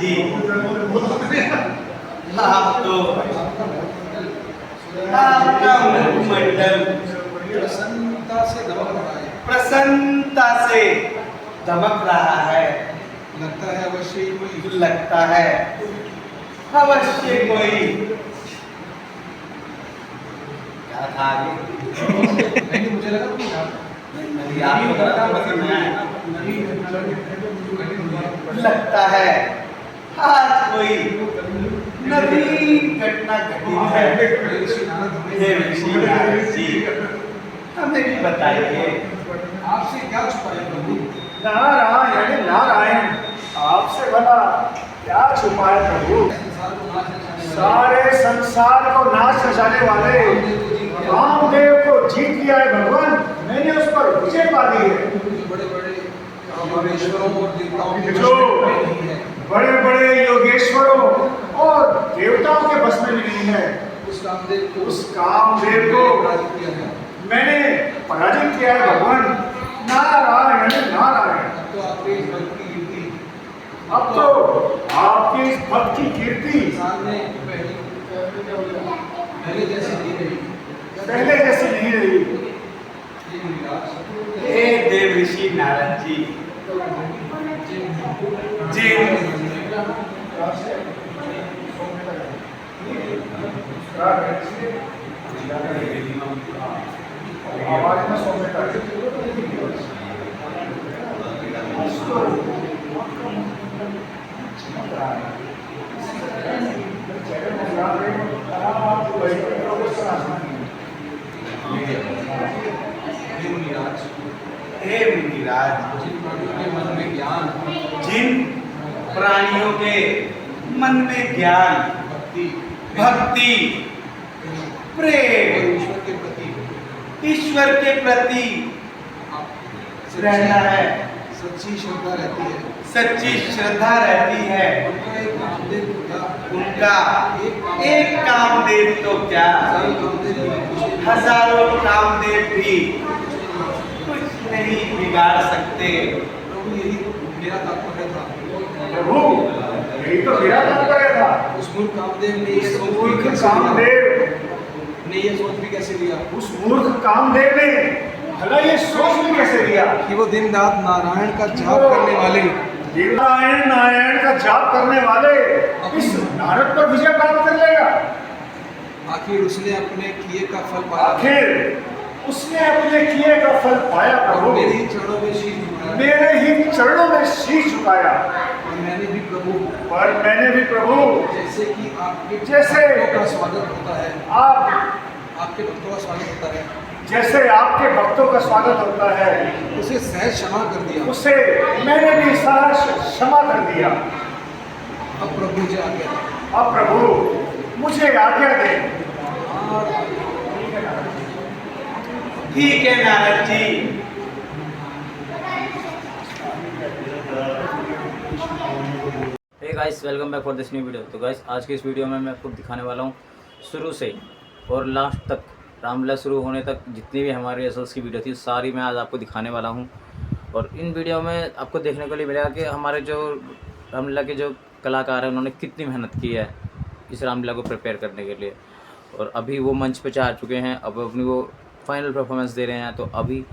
जी, आप तो आपका मुखमंडल प्रसन्नता से दमक रहा है। लगता है अवश्य कोई लगता है अवश्य कोई क्या था आगे? नहीं, मुझे लगा तुम लगता है आज कोई नवीन घटना घटी है। हे ऋषि नारद जी, हमें भी बताइए। आपसे क्या छुपाया प्रभु? नारायण नारायण, आपसे भला क्या छुपाए प्रभु। सारे संसार को नाश नचाने वाले कामदेव को जीत लिया है भगवान। मैंने उस पर विजय पा ली है। बड़े बड़े योगेश्वरों और देवताओं के जो बड़े बड़े योगेश्वरों और देवताओं के बस में नहीं है। उस कामदेव को मैंने पराजित किया है भगवान। नारायण नारायण। अब तो आपकी इस भक्त की कीर्ति पहले जैसी नहीं रही। हे देव ऋषि नारद जी, आवाज में सौम्यता हे मुनिराज, जिन प्राणियों के मन में ज्ञान, भक्ति, प्रेम, ईश्वर के प्रति रहना है, सच्ची श्रद्धा रहती है, उनका एक कामदेव तो क्या, हजारों कामदेव भी कुछ नहीं बिगाड़ सकते। मेरा तात्पर्य था प्रभु, यही तो मेरा तात्पर्य था। उस मूर्ख कामदेव ने ये सोच भी कैसे लिया? उस मूर्ख कामदेव ने भला ये सोच भी कैसे लिया कि वो दिन रात नारायण का जाप करने वाले नारायण का जाप करने वाले इस नारद पर विजय प्राप्त कर लेगा। आखिर उसने अपने किए का फल पाया। आखिर उसने अपने किए का फल पाया प्रभु। मेरे ही चरणों में शीश झुकाया। मेरे ही चरणों में शीश झुकाया। और मैंने भी प्रभु जैसे कि आपके भक्तों का स्वागत होता है, आपके भक्तों का स्वागत होता है, जैसे आपके भक्तों का स्वागत होता है, उसे सहज क्षमा कर दिया। उसे मैंने भी सहज क्षमा कर दिया। अब प्रभु मुझे आज्ञा दे। अब प्रभु मुझे आज्ञा दे। ठीक है Narad ji. Hey guys, welcome back for this new video. तो गाइस, आज के इस वीडियो में मैं आपको दिखाने वाला हूँ शुरू से और लास्ट तक, रामलीला शुरू होने तक जितनी भी हमारी रिहर्सल्स की वीडियो थी सारी मैं आज आपको दिखाने वाला हूँ। और इन वीडियो में आपको देखने को लिए मिलेगा कि हमारे जो रामलीला के जो कलाकार हैं उन्होंने कितनी मेहनत की है इस रामलीला को प्रिपेयर करने के लिए। और अभी वो मंच पे आ चुके हैं, अब अपनी वो फाइनल परफॉर्मेंस दे रहे हैं। तो अभी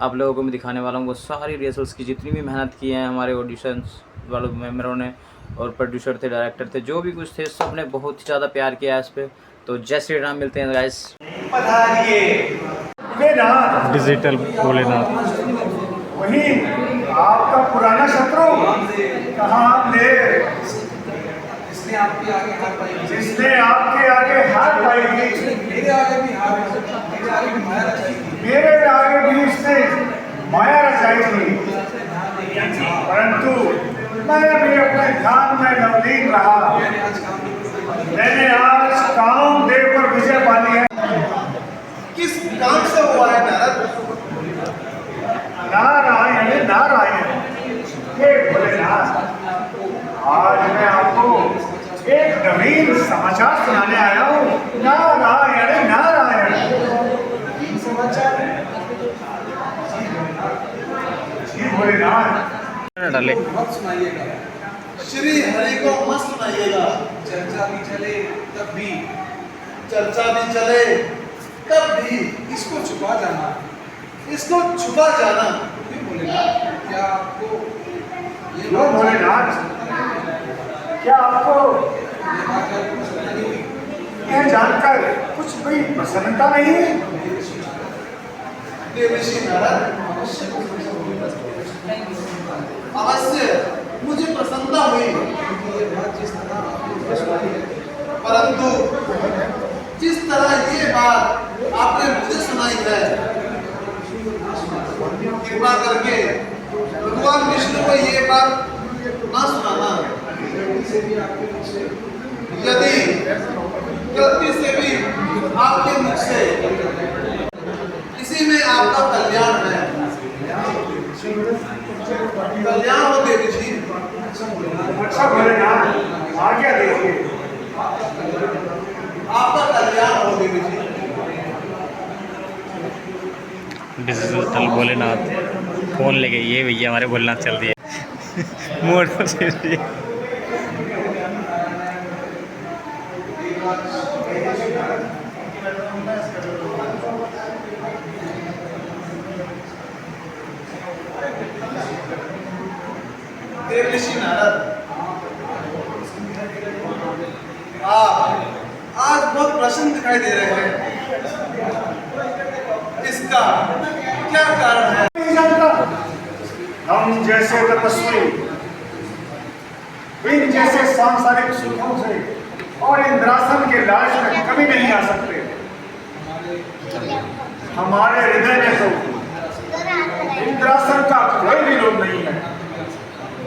आप लोगों को मैं दिखाने वाला हूँ वो सारी रिहर्सल्स की जितनी भी मेहनत की है हमारे ऑडिशंस वालों मेम्बरों ने, और प्रोड्यूसर थे, डायरेक्टर थे, जो भी कुछ थे, सब ने बहुत ही ज़्यादा प्यार किया है इस पर। तो जय श्री राम, मिलते हैं गाइस। डिजिटल भोलेनाथ। वही आपका पुराना शत्रु कहाँ ले, जिसने आपके आगे हाथ पाई थी, जिसने आपके आगे हाथ पाई थी, मेरे आगे भी हाथ, मेरे आगे भी माया रचाई थी, मेरे आगे भी उसने माया रचाई थी। परंतु मैं भी अपने ध्यान में नवलीन रहा। मैंने आज कामदेव पर विजय पा ली है। किस काम से हुआ है नारद? नारायण नारायण। हे भोलेनाथ, आज मैं आपको एक नवीन समाचार सुनाने आया हूँ। नारायण नारायण। समाचार जी भोलेनाथ। डाले मत सुनाइएगा। श्री हरि को सुनाइएगा। चर्चा भी चले तब भी, चर्चा भी चले तब भी इसको छुपा जाना। इसको छुपा जाना। क्यों भोलेनाथ, क्या आपको ये क्यों भोलेनाथ, क्या आपको ये बात आपको पसंद नहीं हुई? यह जानकर कुछ भी प्रसन्नता नहीं है? देवर्षि नारद, अवश्य मुझे प्रसन्नता हुई, ये बात जिस तरह आपने सुनाई है, परंतु जिस तरह ये बात आपने मुझे सुनाई है, कृपा करके भगवान विष्णु को ये बात ना सुनाना। से भी आपके मुख से यदि गलती से भी आपके मुख से इसी में आपका कल्याण है, कल्याण हो देवी जी। अच्छा भोलेनाथ, आज्ञा देखिए। आपका कल्याण हो देवी जी। डिजिटल भोलेनाथ फोन लेके ये भैया हमारे भोलेनाथ चल दिए मोड़ से देवर्षि नारद, आप आज बहुत प्रसन्न दिखाई दे रहे हैं, इसका क्या कारण है? नहीं जानता, हम जैसे तपस्वी इन जैसे सांसारिक सुखों से और इंद्रासन के लालच में कभी नहीं आ सकते। हमारे हृदय में तो इंद्रासन का कोई भी लोभ नहीं है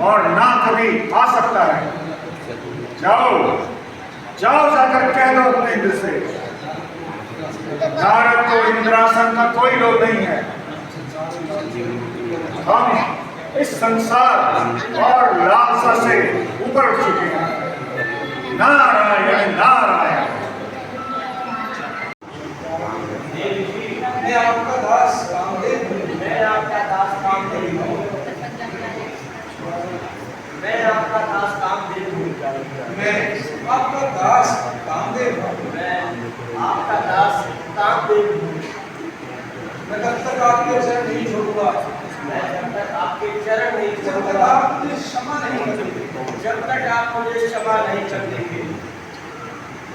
और ना कभी आ सकता है। जाओ जाओ, जाकर कह दो अपने इंद्र से, नारद को इंद्रासन का कोई लोभ नहीं है। हम इस संसार और लालसा से ऊपर उठ चुके हैं। नारायण नारायण। मैं आपका दास कामदेव हूँ। मैं आपका दास कामदेव हूँ। मैं आपका दास कामदेव हूँ। मैं आपका दास कामदेव हूँ। मैं आपका दास कामदेव हूँ। मैं तब तक आपके चरण नहीं छोड़ूंगा मैं जब तक आपके चरण नहीं जब तक छोड़ूंगा, आप मुझे क्षमा नहीं करेंगे। जब तक आप मुझे क्षमा नहीं कर देंगे।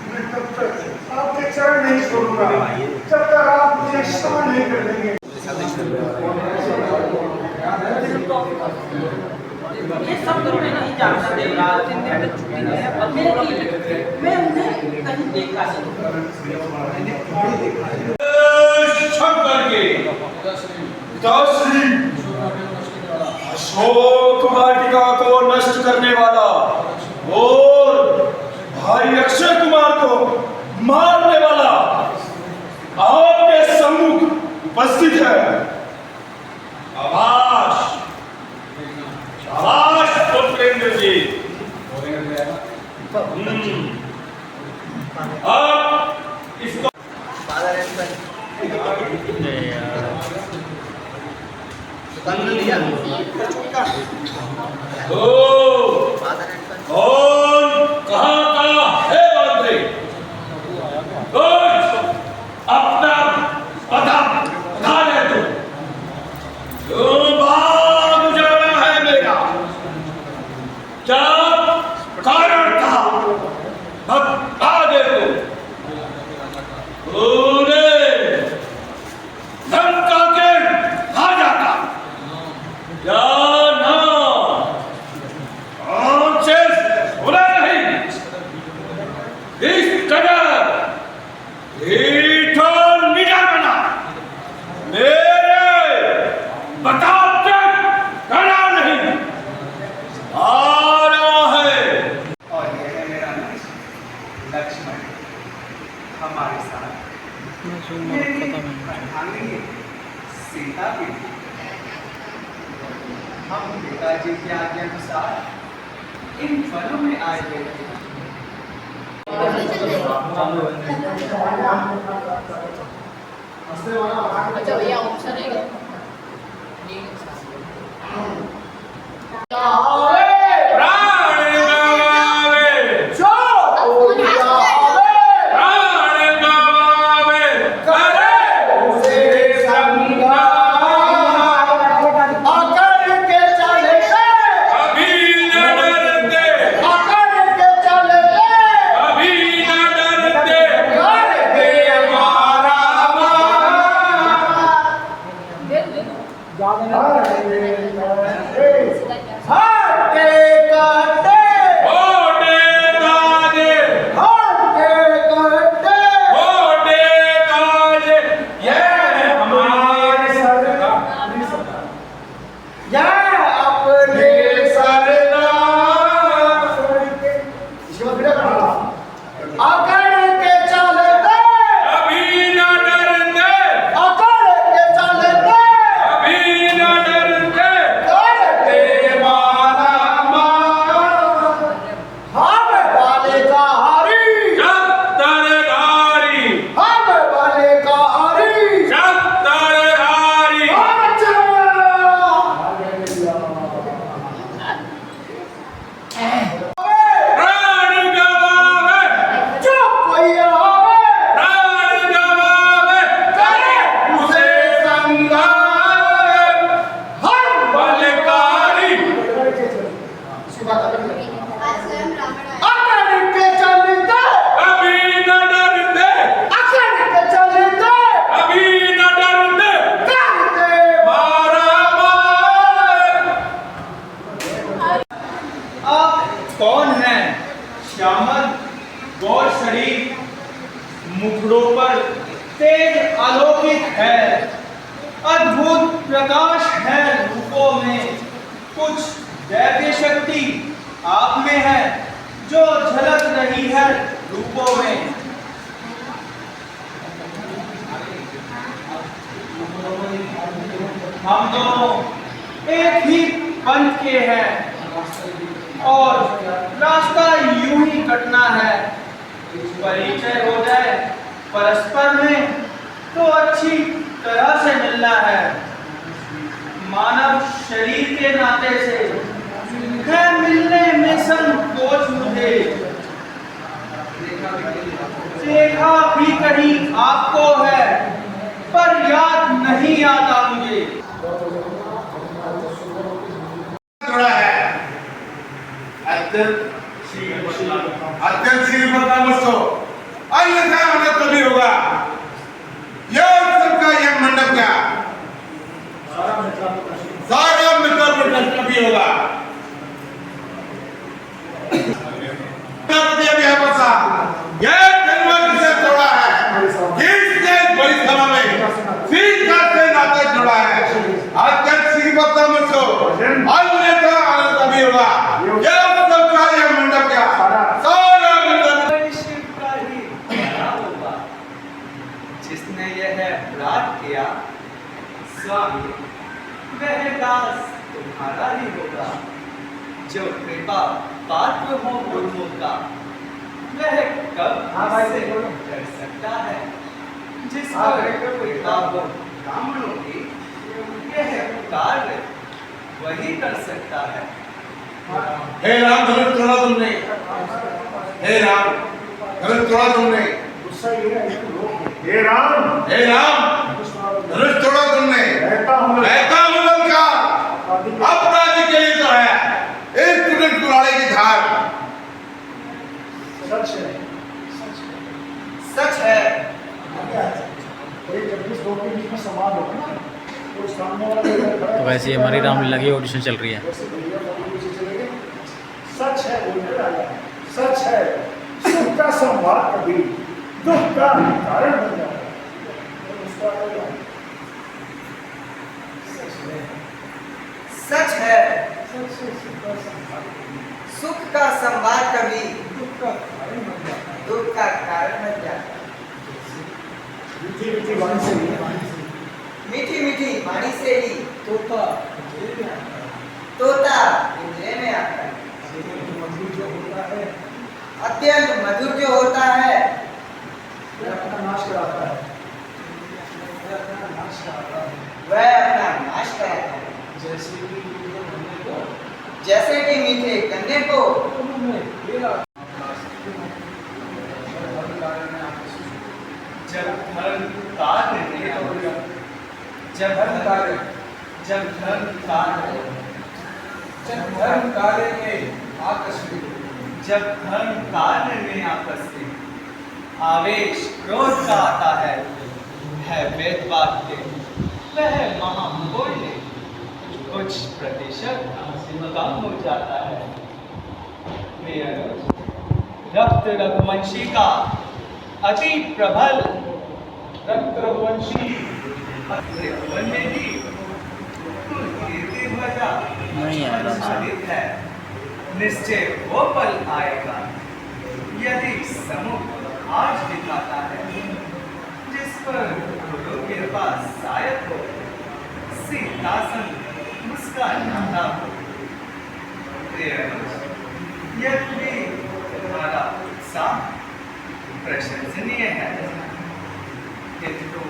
मैं तब तक आपके चरण नहीं छोड़ूंगा जब तक आप मुझे क्षमा नहीं कर देंगे। ये सब तो मैं नहीं जानता देवराज, मैं उन्हें कहीं देखा शंकर के पिताश्री अशोक वाटिका को नष्ट करने वाला और भाई अक्षय कुमार को मारने वाला आपके सम्मुख उपस्थित है। शाबाश शाबाश पुत्रेंद्र जी। अब इसको कौन कहाँ का है मंत्री? अपना पता बता दे तू। क्यों बाग जाना है मेरा? क्या कारण था? बता दे तू। तूने लंका के राजा का या ना से सुना नहीं? इस कदर मीठा निडर बना मेरे बताओ तक करा नहीं आ रहा है। और ये है मेरा लक्ष्मण हमारे साथ। अर्धांगिनी सीता भी हम पिताजी की आज्ञानुसार इन फलों में आए हुए थे। अच्छा भैया ऑप्शन है प्राण गावे हैं श्यामल गौर शरीर, मुखड़ों पर तेज अलौकिक है, अद्भुत प्रकाश है रूपों में, कुछ दैवीय शक्ति आप में है जो झलक रही है रूपों में। हम दोनों एक ही पंथ के हैं और रास्ता यूं ही कटना है। परिचय हो जाए परस्पर में तो अच्छी तरह से मिलना है। मानव शरीर के नाते से है मिलने में संकोच मुझे, देखा भी कहीं आपको है पर याद नहीं आता मुझे। जुड़ा है अत्यंत श्रीमंत मुझको अन्यथा होना कभी होगा। यह सबका यह मंडप क्या सारा मित्र कभी होगा। यह जन्म से तोड़ा है, जिसने बड़ी सभा में सीधा से नाता जोड़ा है। अत्यंत श्रीमंत मुझको अन्यथा आनंद कभी होगा। यह सबका यह मंडप क्या सारा मित्र शिव का ही बना होगा, जिसने यह प्राप्त किया स्वामी वह दास तुम्हारा ही होगा। जो कृपा पात्र हो गुरुओं का वह कब से कर सकता है। जिस पर कृपा हो ब्राह्मणों की यह कार्य वही कर सकता है। हे राम धनुष तोड़ा तुमने, हे राम धनुष तोड़ा तुमने, हे राम धनुष तोड़ा तुमने। रहता हूँ का अपराधी के लिए तो है इस टूटे कुराड़े की धार। सच है, सच है। जब इस दो के बीच में संवाद होगा ना तो सामने वाला तो वैसे ही हमारी रामलीला की ऑडिशन चल रही है। सच है, बोलते राजा, सच है। सुख का संवाद कभी दुख का कारण बन जाता है। सच है, सुख का संवाद कभी दुख का कारण बन जाता है। मीठी मीठी वाणी से ही मीठी मीठी वाणी से ही तोता पिंजरे में आता है। अत्यंत मधुर जो होता है वह अपना नाश कराता है। वह अपना नाश कराता है। जैसे कि मीठे गन्ने को जब धर्म कार्य में आकस्मिक आवेश क्रोध का आता है वेद वाक्य वह महामूल्य कुछ प्रतिशत कम हो जाता है। रक्त रघुवंशी का अति प्रबल रक्त रघुवंशी है। निश्चय वो पल आएगा यदि समुख आज दिखाता है जिस पर गुरु के पास शायद हो सिंहासन मुस्कान हो। यह भी तुम्हारा उत्साह प्रशंसनीय है, किंतु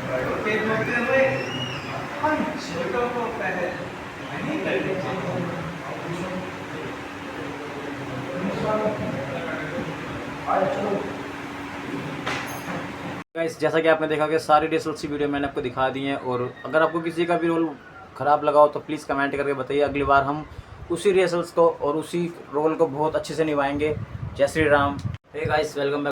बड़ों के होते हुए हम छोटों को पहल नहीं करनी चाहिए। गाइस जैसा कि आपने देखा कि सारी रिजल्ट्स की वीडियो मैंने आपको दिखा दी है, और अगर आपको किसी का भी रोल ख़राब लगा हो तो प्लीज़ कमेंट करके बताइए। अगली बार हम उसी रिहर्सल्स को और उसी रोल को बहुत अच्छे से निभाएंगे। जय Shri Ram. Hey guys welcome back.